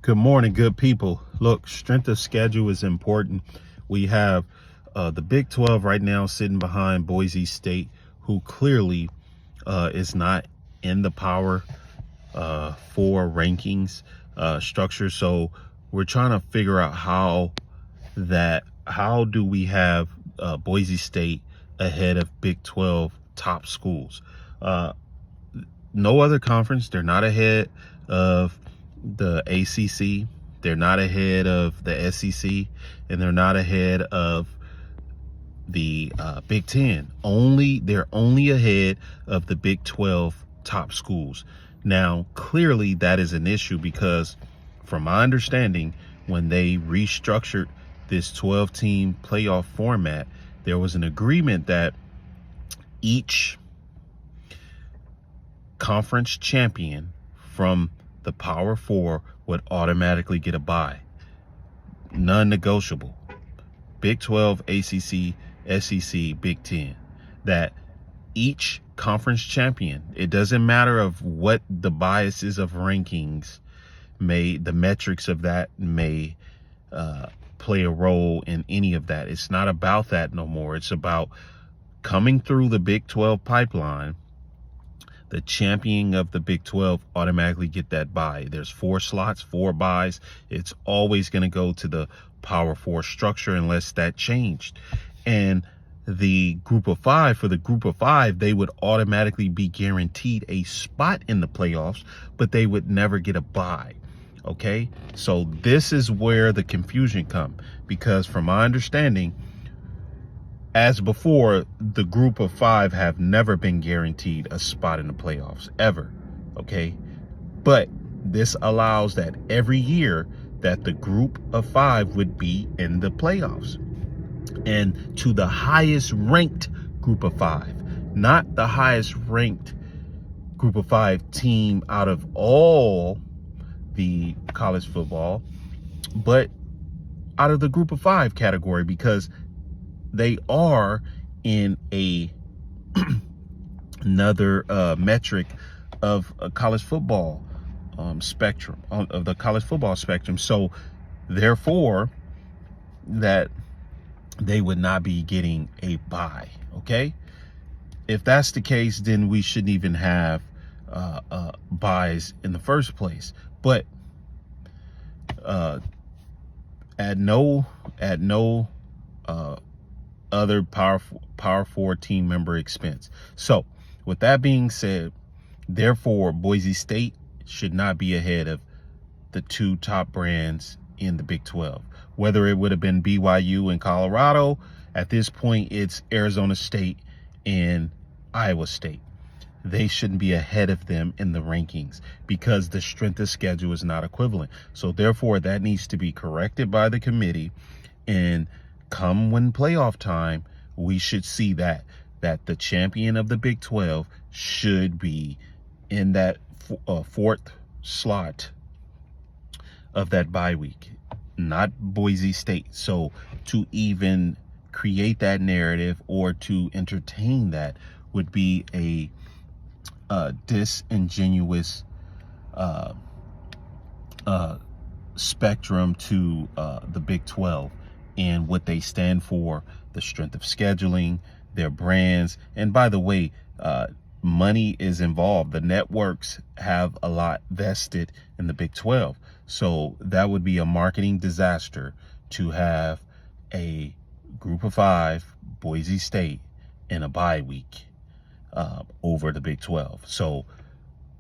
Good morning, good people. Look, strength of schedule is important. We have the Big 12 right now sitting behind Boise State, who clearly is not in the Power 4 rankings structure. So we're trying to figure out how do we have Boise State ahead of Big 12 top schools. No other conference, they're not ahead of the ACC, they're not ahead of the SEC, and they're not ahead of the Big 10. They're only ahead of the Big 12 top schools. Now, clearly that is an issue because from my understanding, when they restructured this 12-team playoff format, there was an agreement that each conference champion from the Power 4 would automatically get a bye. Non-negotiable. Big 12, ACC, SEC, Big 10. That each conference champion, it doesn't matter of what the biases of rankings the metrics of that may play a role in any of that. It's not about that no more. It's about coming through the Big 12 pipeline. The champion of the Big 12 automatically get that bye. There's 4 slots, 4 byes. It's always going to go to the Power 4 structure unless that changed. And the group of 5, for the group of 5, they would automatically be guaranteed a spot in the playoffs, but they would never get a bye. Okay, so this is where the confusion comes, because from my understanding, as before, the group of 5 have never been guaranteed a spot in the playoffs, ever. Okay, but this allows that every year that the group of 5 would be in the playoffs, and to the highest ranked group of 5, not the highest ranked group of 5 team out of all the college football, but out of the group of 5 category, because they are in another metric of a college football spectrum, of the college football spectrum. So therefore, that they would not be getting a bye. Okay, if that's the case, then we shouldn't even have buys in the first place. But at no other Power 4 team member expense. So with that being said, therefore Boise State should not be ahead of the 2 top brands in the Big 12. Whether it would have been BYU and Colorado, at this point it's Arizona State and Iowa State. They shouldn't be ahead of them in the rankings because the strength of schedule is not equivalent. So therefore that needs to be corrected by the committee, and come when playoff time, we should see that the champion of the Big 12 should be in that 4th slot of that bye week, not Boise State. So to even create that narrative or to entertain that would be a disingenuous spectrum to the Big 12 and what they stand for, the strength of scheduling, their brands. And by the way, money is involved. The networks have a lot vested in the Big 12. So that would be a marketing disaster to have a group of 5, Boise State, in a bye week over the Big 12. So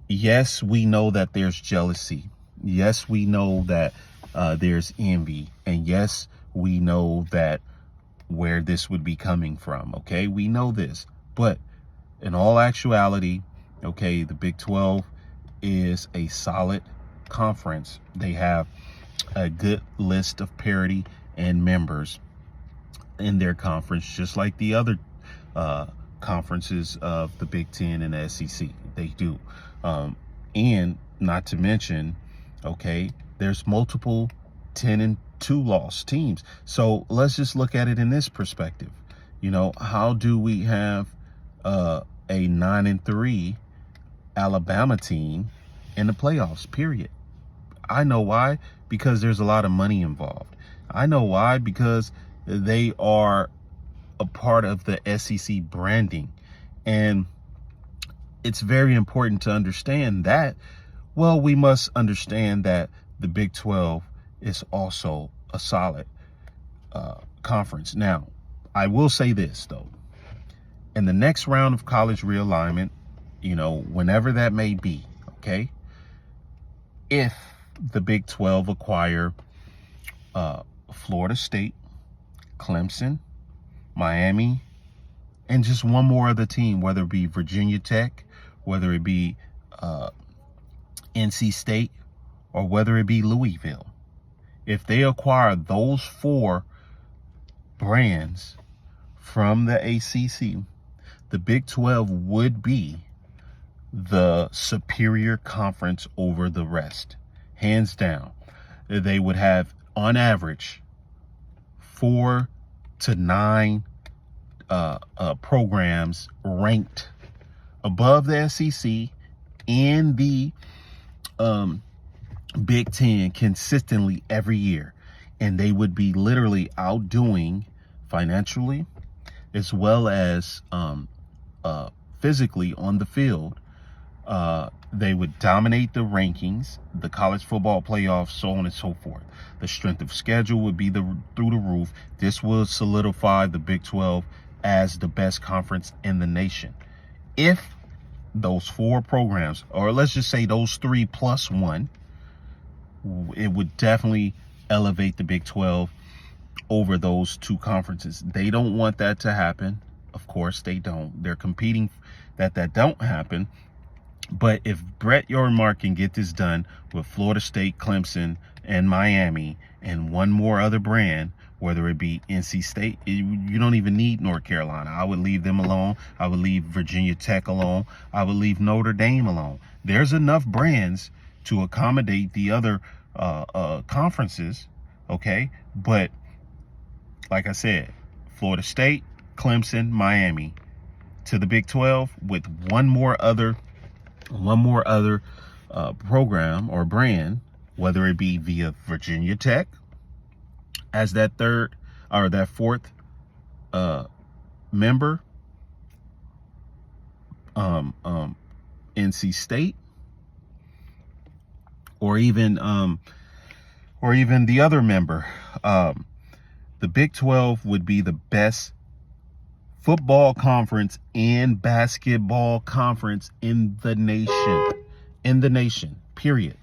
yes, we know that there's jealousy. Yes, we know that there's envy. And yes, we know that where this would be coming from. Okay, we know this. But in all actuality, okay, the Big 12 is a solid conference. They have a good list of parity and members in their conference, just like the other conferences of the Big 10 and the SEC. They do. And not to mention, okay, there's multiple 10-2 loss teams. So let's just look at it in this perspective. You know, how do we have a 9-3 Alabama team in the playoffs, period? I know why, because there's a lot of money involved. I know why, because they are a part of the SEC branding. And it's very important to understand that. Well, we must understand that the Big 12 is also a solid conference. Now, I will say this, though. In the next round of college realignment, whenever that may be, okay, if the Big 12 acquire Florida State, Clemson, Miami, and just one more other team, whether it be Virginia Tech, whether it be NC State, or whether it be Louisville. If they acquire those 4 brands from the ACC, the Big 12 would be the superior conference over the rest. Hands down. They would have, on average, 4 to 9 programs ranked above the SEC and the Big 10 consistently every year. And they would be literally outdoing financially as well as physically on the field. They would dominate the rankings, the college football playoffs, so on and so forth. The strength of schedule would be through the roof. This will solidify the Big 12 as the best conference in the nation. If those 4 programs, or let's just say those 3 plus 1, it would definitely elevate the Big 12 over those 2 conferences. They don't want that to happen. Of course they don't. They're competing that don't happen. But if Brett Yormark can get this done with Florida State, Clemson, and Miami, and one more other brand, whether it be NC State, you don't even need North Carolina. I would leave them alone. I would leave Virginia Tech alone. I would leave Notre Dame alone. There's enough brands to accommodate the other conferences, okay? But like I said, Florida State, Clemson, Miami to the Big 12 with one more other program or brand, whether it be via Virginia Tech as that 3rd or that 4th member, NC State, or even the other member. The Big 12 would be the best football conference and basketball conference in the nation, period.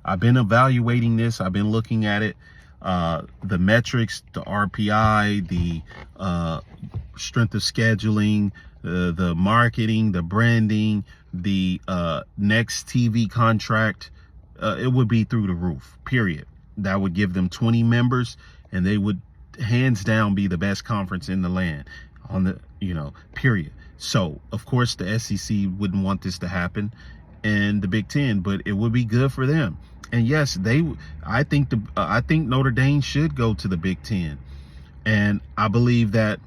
I've been evaluating this. I've been looking at it. The metrics, the RPI, the strength of scheduling, the marketing, the branding, the next TV contract, it would be through the roof, period. That would give them 20 members, and they would hands down be the best conference in the land on the, period. So of course the SEC wouldn't want this to happen, and the Big 10, but it would be good for them. And yes, I think Notre Dame should go to the Big 10, and I believe that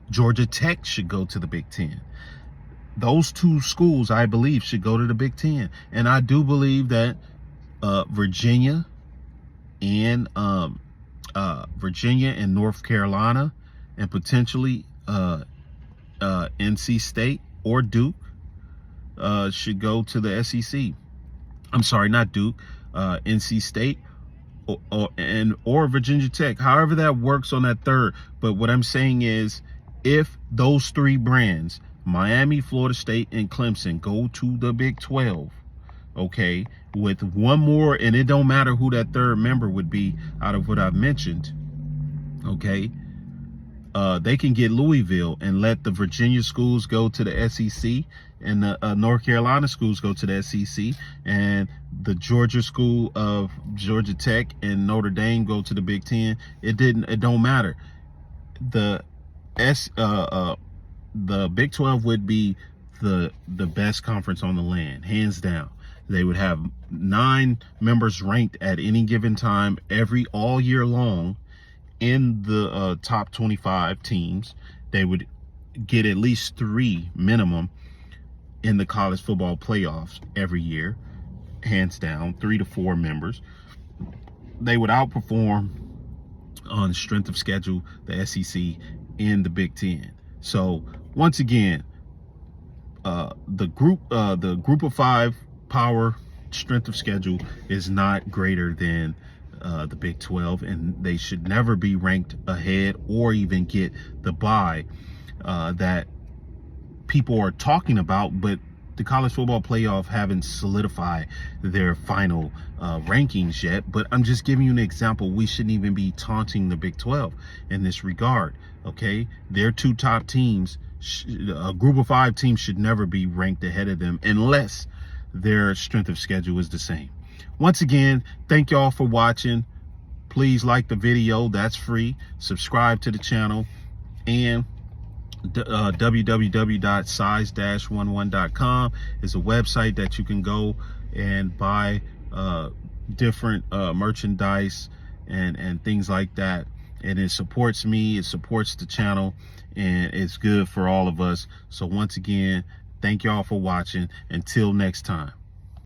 Georgia Tech should go to the Big 10. Those 2 schools, I believe, should go to the Big 10, and I do believe that Virginia and North Carolina, and potentially NC State or Duke should go to the SEC. I'm sorry, not Duke, NC State or Virginia Tech, however that works on that 3rd. But what I'm saying is, if those 3 brands, Miami, Florida State, and Clemson, go to the Big 12, okay, with one more, and it don't matter who that 3rd member would be out of what I've mentioned, okay, they can get Louisville and let the Virginia schools go to the SEC, and the North Carolina schools go to the SEC, and the Georgia school of Georgia Tech and Notre Dame go to the Big 10. It don't matter. The Big 12 would be the best conference on the land, hands down. They would have 9 members ranked at any given time, all year long, in the top 25 teams. They would get at least 3 minimum in the college football playoffs every year. hands down, 3 to 4 members. They would outperform on strength of schedule the SEC and the Big Ten. So once again, the group of 5 power strength of schedule is not greater than the Big 12, and they should never be ranked ahead or even get the bye that people are talking about. But the college football playoff haven't solidified their final rankings yet. But I'm just giving you an example. We shouldn't even be taunting the Big 12 in this regard. Okay, their 2 top teams, a group of 5 teams, should never be ranked ahead of them unless their strength of schedule is the same. Once again, thank y'all for watching. Please like the video. That's free. Subscribe to the channel, and www.size-11.com is a website that you can go and buy different merchandise and things like that. And it supports me, it supports the channel, and it's good for all of us. So once again, thank y'all for watching. Until next time.